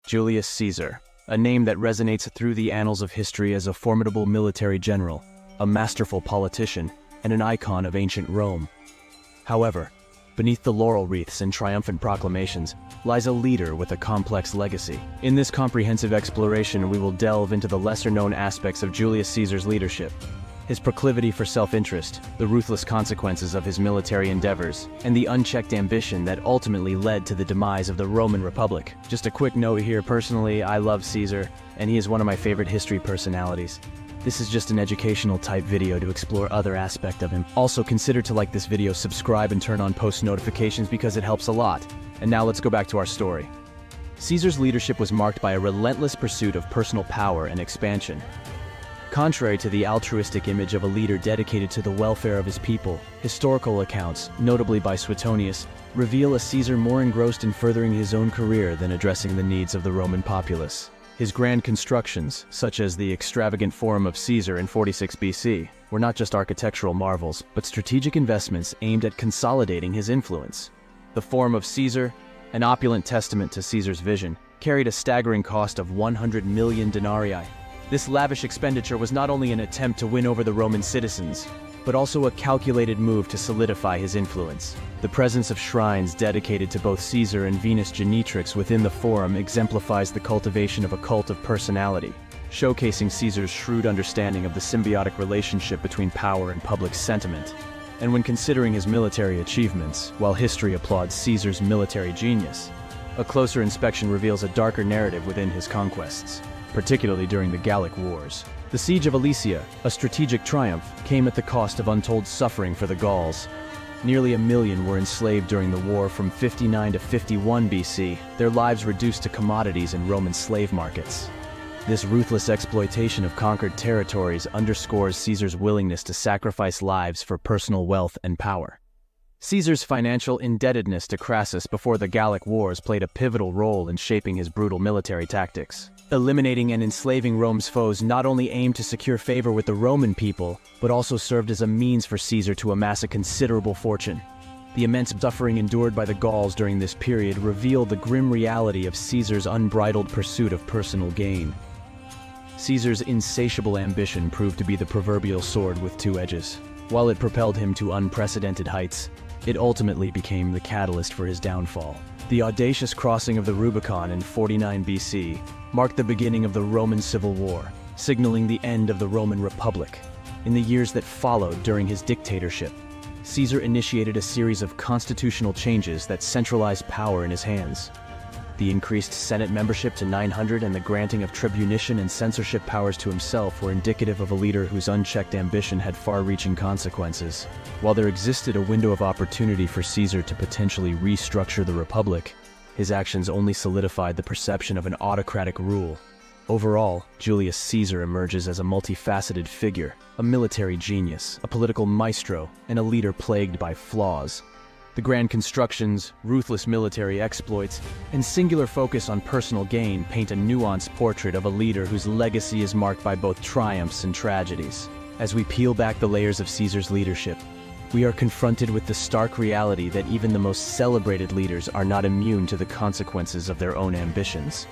Julius Caesar, a name that resonates through the annals of history as a formidable military general, a masterful politician, and an icon of ancient Rome. However, beneath the laurel wreaths and triumphant proclamations lies a leader with a complex legacy. In this comprehensive exploration, we will delve into the lesser-known aspects of Julius Caesar's leadership, his proclivity for self-interest, the ruthless consequences of his military endeavors, and the unchecked ambition that ultimately led to the demise of the Roman Republic. Just a quick note here, personally, I love Caesar, and he is one of my favorite history personalities. This is just an educational type video to explore other aspects of him. Also, consider to like this video, subscribe, and turn on post notifications because it helps a lot. And now let's go back to our story. Caesar's leadership was marked by a relentless pursuit of personal power and expansion. Contrary to the altruistic image of a leader dedicated to the welfare of his people, historical accounts, notably by Suetonius, reveal a Caesar more engrossed in furthering his own career than addressing the needs of the Roman populace. His grand constructions, such as the extravagant Forum of Caesar in 46 BC, were not just architectural marvels, but strategic investments aimed at consolidating his influence. The Forum of Caesar, an opulent testament to Caesar's vision, carried a staggering cost of 100 million denarii. This lavish expenditure was not only an attempt to win over the Roman citizens, but also a calculated move to solidify his influence. The presence of shrines dedicated to both Caesar and Venus Genitrix within the Forum exemplifies the cultivation of a cult of personality, showcasing Caesar's shrewd understanding of the symbiotic relationship between power and public sentiment. And when considering his military achievements, while history applauds Caesar's military genius, a closer inspection reveals a darker narrative within his conquests, particularly during the Gallic Wars. The siege of Alesia, a strategic triumph, came at the cost of untold suffering for the Gauls. Nearly 1 million were enslaved during the war from 59 to 51 BC, their lives reduced to commodities in Roman slave markets. This ruthless exploitation of conquered territories underscores Caesar's willingness to sacrifice lives for personal wealth and power. Caesar's financial indebtedness to Crassus before the Gallic Wars played a pivotal role in shaping his brutal military tactics. Eliminating and enslaving Rome's foes not only aimed to secure favor with the Roman people, but also served as a means for Caesar to amass a considerable fortune. The immense suffering endured by the Gauls during this period revealed the grim reality of Caesar's unbridled pursuit of personal gain. Caesar's insatiable ambition proved to be the proverbial sword with two edges. While it propelled him to unprecedented heights, it ultimately became the catalyst for his downfall. The audacious crossing of the Rubicon in 49 BC marked the beginning of the Roman Civil War, signaling the end of the Roman Republic. In the years that followed during his dictatorship, Caesar initiated a series of constitutional changes that centralized power in his hands. The increased Senate membership to 900 and the granting of tribunician and censorship powers to himself were indicative of a leader whose unchecked ambition had far-reaching consequences. While there existed a window of opportunity for Caesar to potentially restructure the Republic, his actions only solidified the perception of an autocratic rule. Overall, Julius Caesar emerges as a multifaceted figure, a military genius, a political maestro, and a leader plagued by flaws. The grand constructions, ruthless military exploits, and singular focus on personal gain paint a nuanced portrait of a leader whose legacy is marked by both triumphs and tragedies. As we peel back the layers of Caesar's leadership, we are confronted with the stark reality that even the most celebrated leaders are not immune to the consequences of their own ambitions.